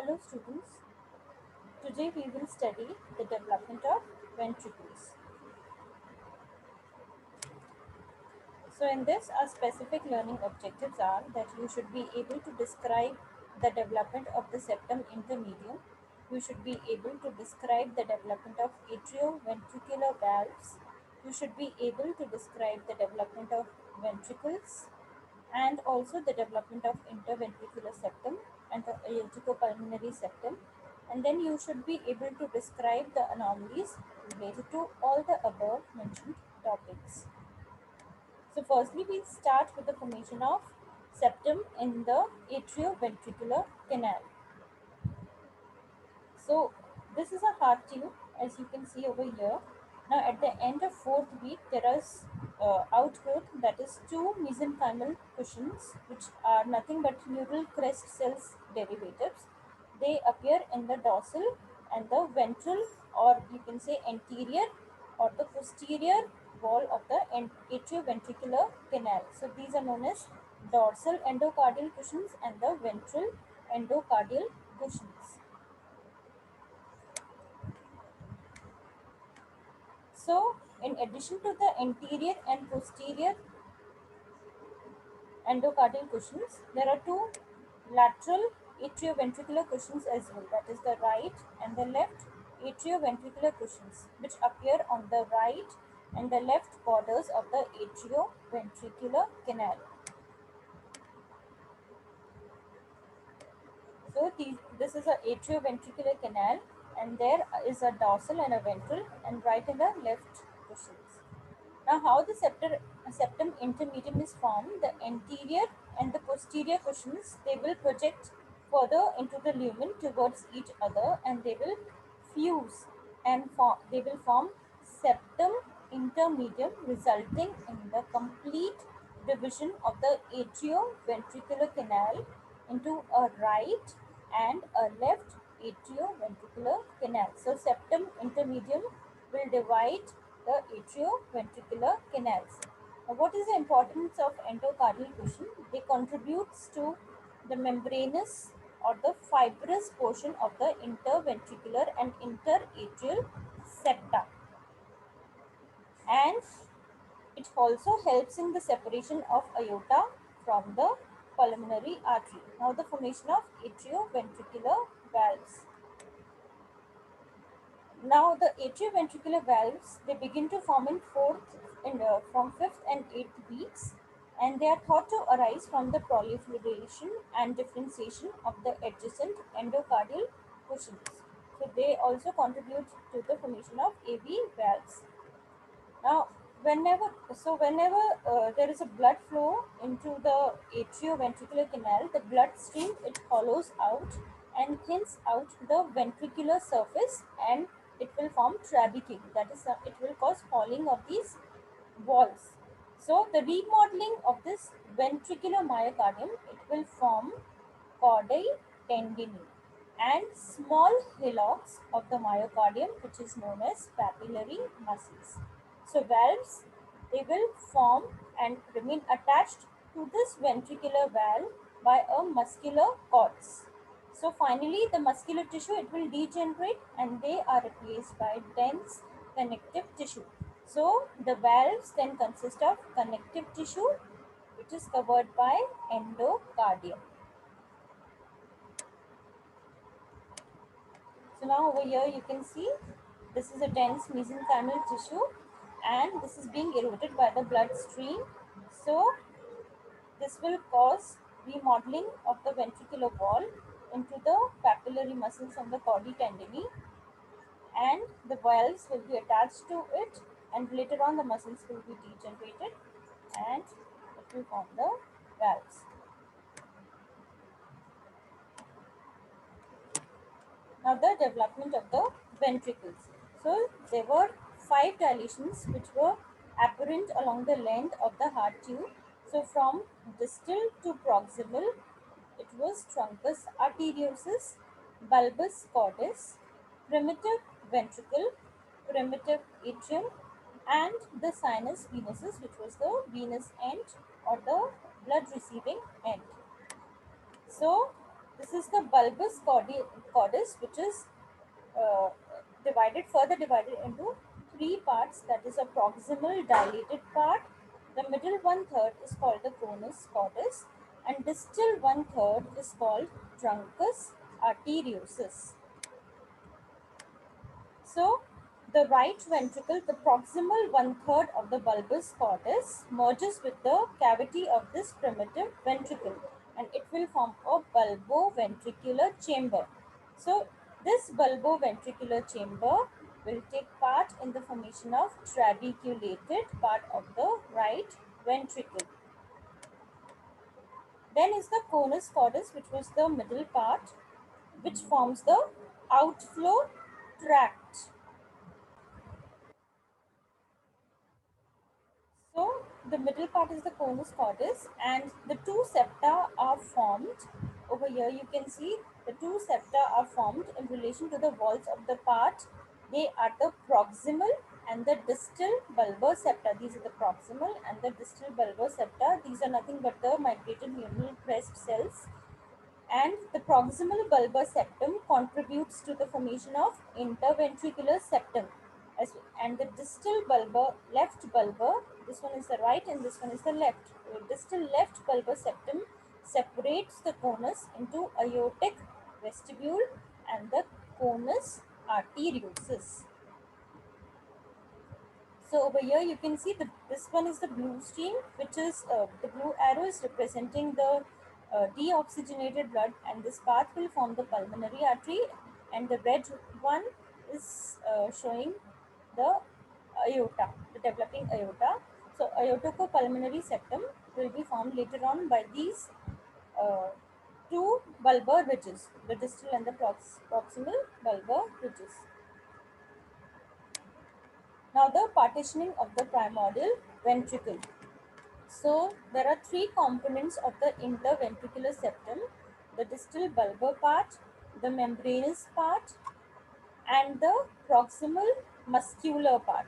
Hello students, today we will study the development of ventricles. So in this our specific learning objectives are that you should be able to describe the development of the septum intermedium, you should be able to describe the development of atrioventricular valves, you should be able to describe the development of ventricles and also the development of interventricular septum and the aorticopulmonary septum, and then you should be able to describe the anomalies related to all the above mentioned topics. So firstly we'll start with the formation of septum in the atrioventricular canal. So this is a heart tube as you can see over here. Now at the end of fourth week there is outgrowth, that is two mesenchymal cushions which are nothing but neural crest cells derivatives. They appear in the dorsal and the ventral, or you can say anterior or the posterior wall of the atrioventricular canal. So these are known as dorsal endocardial cushions and the ventral endocardial cushions. So, in addition to the anterior and posterior endocardial cushions, there are two lateral atrioventricular cushions as well, that is the right and the left atrioventricular cushions, which appear on the right and the left borders of the atrioventricular canal. So, this is a atrioventricular canal, and there is a dorsal and a ventral, and right and the left cushions. Now, how the septum intermedium is formed, the anterior and the posterior cushions, they will project further into the lumen towards each other and they will fuse and they will form septum intermedium, resulting in the complete division of the atrioventricular canal into a right and a left atrioventricular canal. So, septum intermedium will divide the atrioventricular canals. Now, what is the importance of endocardial cushion? They contributes to the membranous or the fibrous portion of the interventricular and interatrial septa, and it also helps in the separation of aorta from the pulmonary artery. Now the formation of atrioventricular valves. Now the atrioventricular valves, they begin to form from fifth and eighth weeks, and they are thought to arise from the proliferation and differentiation of the adjacent endocardial cushions. So they also contribute to the formation of AV valves. Now, whenever there is a blood flow into the atrioventricular canal, the blood stream, it hollows out and thins out the ventricular surface, and it will form trabeculae. That is, it will cause falling of these walls. So, the remodeling of this ventricular myocardium, it will form chordae tendineae and small hillocks of the myocardium, which is known as papillary muscles. So valves, they will form and remain attached to this ventricular valve by a muscular cords. So finally the muscular tissue, it will degenerate and they are replaced by dense connective tissue. So the valves then consist of connective tissue which is covered by endocardium. So now over here you can see this is a dense mesenchymal tissue and this is being eroded by the blood stream. So this will cause remodeling of the ventricular wall into the papillary muscles and the chordae tendineae, and the valves will be attached to it, and later on the muscles will be degenerated and it will form the valves. Now the development of the ventricles. So there were 5 dilations which were apparent along the length of the heart tube. So from distal to proximal, it was truncus arteriosus, bulbus cordis, primitive ventricle, primitive atrium, and the sinus venosus, which was the venous end or the blood receiving end. So This is the bulbous cordis, which is uh, further divided into three parts. That is a proximal dilated part. The middle one third is called the conus cordis, and distal one third is called truncus arteriosus. So, the right ventricle, the proximal one third of the bulbous cordis, merges with the cavity of this primitive ventricle, and it will form a bulboventricular chamber. So, this bulboventricular chamber will take part in the formation of trabeculated part of the right ventricle. Then is the conus cordis, which was the middle part, which forms the outflow tract. So the middle part is the conus cordis, and the two septa are formed. Over here you can see the two septa are formed in relation to the walls of the part. They are the proximal and the distal bulbar septa. These are the proximal and the distal bulbar septa. These are nothing but the migrated neuronal crest cells, and the proximal bulbar septum contributes to the formation of interventricular septum, and the distal bulbar, left bulbar, this one is the right and this one is the left. The distal left bulbar septum separates the conus into aortic vestibule and the conus arteriosus. So over here you can see this one is the blue stream, which is the blue arrow is representing the deoxygenated blood, and this path will form the pulmonary artery, and the red one is showing the aorta, the developing aorta. So aortocopulmonary septum will be formed later on by these uh, two bulbar ridges, the distal and the proximal bulbar ridges. Now the partitioning of the primordial ventricle. So there are three components of the interventricular septum: the distal bulbar part, the membranous part, and the proximal muscular part.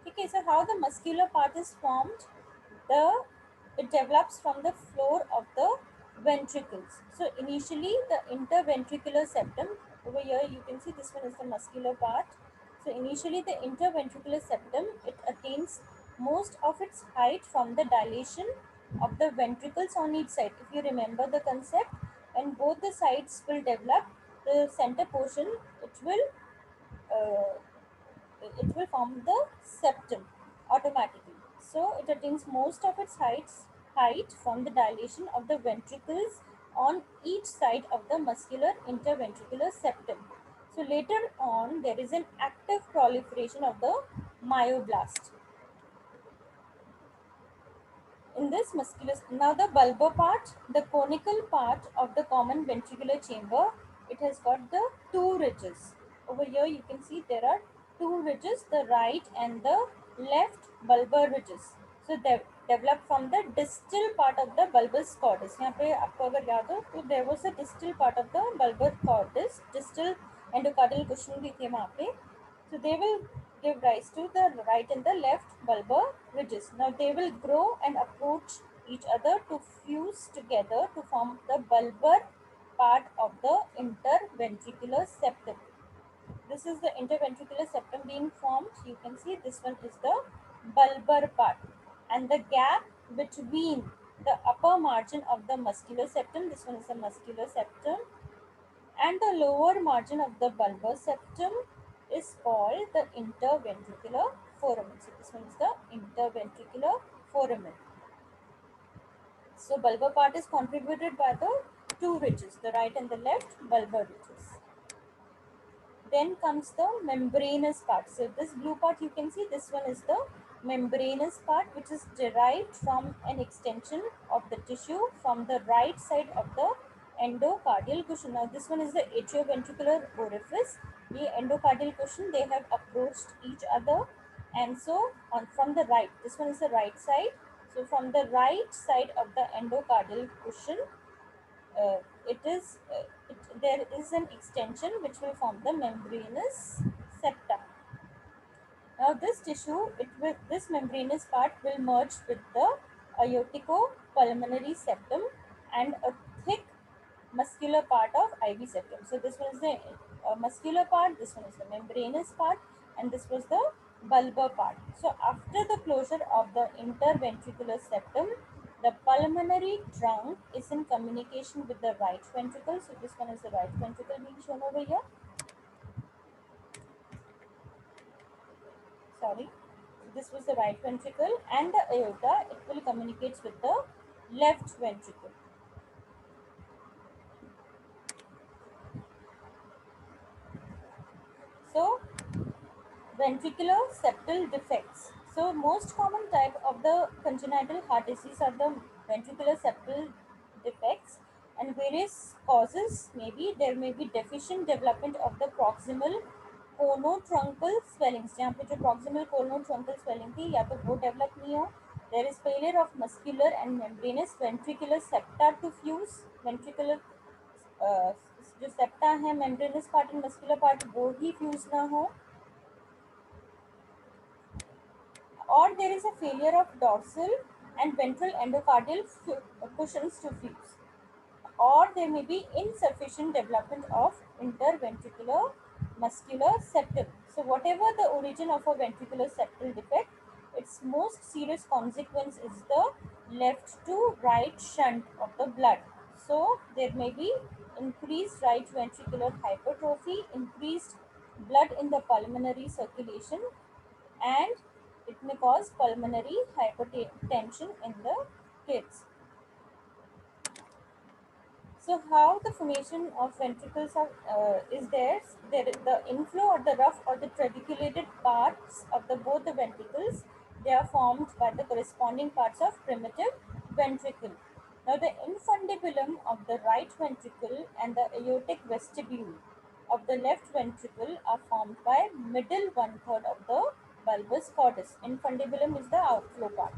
Okay, so how the muscular part is formed? The It develops from the floor of the ventricles. So initially the interventricular septum, over here you can see this one is the muscular part. So initially the interventricular septum, it attains most of its height from the dilation of the ventricles on each side. If you remember the concept, when both the sides will develop, the center portion, it will uh, it will form the septum automatically. So it attains most of its height from the dilation of the ventricles on each side of the muscular interventricular septum. So later on there is an active proliferation of the myoblast. In this muscular, now the bulbar part, the conical part of the common ventricular chamber, it has got the two ridges. Over here you can see there are two ridges, the right and the left bulbar ridges. So they develop from the distal part of the bulbous cordis. यहाँ पे आपको अगर याद हो तो there was a distal part of the bulbar cordis, distal endocardial cushion भी थे वहाँ पे. So they will give rise to the right and the left bulbar ridges. Now they will grow and approach each other to fuse together to form the bulbar part of the interventricular septum. This is the interventricular septum being formed. You can see this one is the bulbar part, and the gap between the upper margin of the muscular septum, this one is the muscular septum, and the lower margin of the bulbar septum is called the interventricular foramen. So this one is the interventricular foramen. So bulbar part is contributed by the two ridges, the right and the left bulbar ridges. Then comes the membranous part. So this blue part you can see, this one is the membranous part, which is derived from an extension of the tissue from the right side of the endocardial cushion. Now this one is the atrioventricular orifice. The endocardial cushion, they have approached each other, and so on from the right, this one is the right side. So from the right side of the endocardial cushion, uh, there is an extension which will form the membranous septa. Now this tissue, this membranous part will merge with the aorticopulmonary septum, and a thick muscular part of IV septum. So this was the muscular part, this one is the membranous part, and this was the bulbar part. So after the closure of the interventricular septum, the pulmonary trunk is in communication with the right ventricle. So this one is the right ventricle being shown over here. Sorry. This was the right ventricle, and the aorta, it will communicate with the left ventricle. So ventricular septal defects. So most common type of the congenital heart disease are the ventricular septal defects, and various causes maybe there may be deficient development of the proximal कोनोट्रंकल swellings. जहाँ पे जो proximal कोनोट्रंकल swelling थी या तो वो develop नहीं हो. There is failure of muscular and membranous ventricular septa to fuse. Ventricular जो septa है membranous part and muscular part वो ही fuse ना हो. Or there is a failure of dorsal and ventral endocardial cushions to fuse, or there may be insufficient development of interventricular muscular septum. So whatever the origin of a ventricular septal defect, its most serious consequence is the left to right shunt of the blood. So there may be increased right ventricular hypertrophy, increased blood in the pulmonary circulation, and it may cause pulmonary hypertension in the kids. So how the formation of ventricles is there? The inflow or the rough or the trabeculated parts of the both the ventricles, they are formed by the corresponding parts of primitive ventricle. Now the infundibulum of the right ventricle and the aortic vestibule of the left ventricle are formed by middle one third of the bulbous cordis. Infundibulum is the outflow part.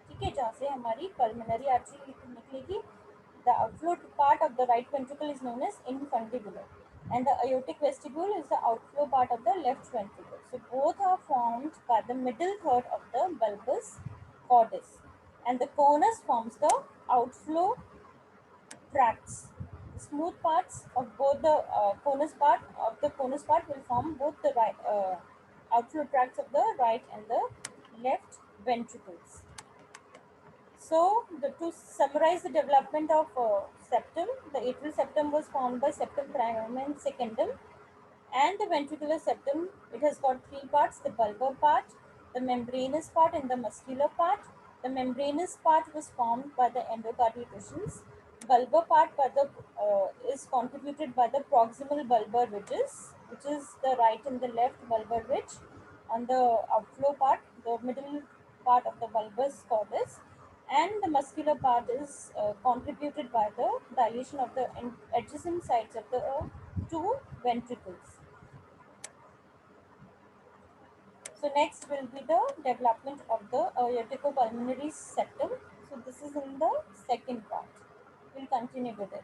ठीक है, जहाँ से हमारी pulmonary artery निकलेगी. The outflow part of the right ventricle is known as infundibulum, and the aortic vestibule is the outflow part of the left ventricle. So both are formed by the middle third of the bulbous cordis, and the conus forms the outflow tracts. The smooth parts of both the conus part will form both the right outflow tracts of the right and the left ventricles. So, to summarize the development of septum, the atrial septum was formed by septum primum and secundum, and the ventricular septum, it has got three parts: the bulbar part, the membranous part, and the muscular part. The membranous part was formed by the endocardial cushions. Bulbar part by the is contributed by the proximal bulbar ridges, which is the right and the left bulbar ridge. On the outflow part, the middle part of the bulbous cordis, and the muscular part is contributed by the dilation of the adjacent sides of the two ventricles. So next will be the development of the aorticopulmonary septum. So this is in the second part. We'll continue with it.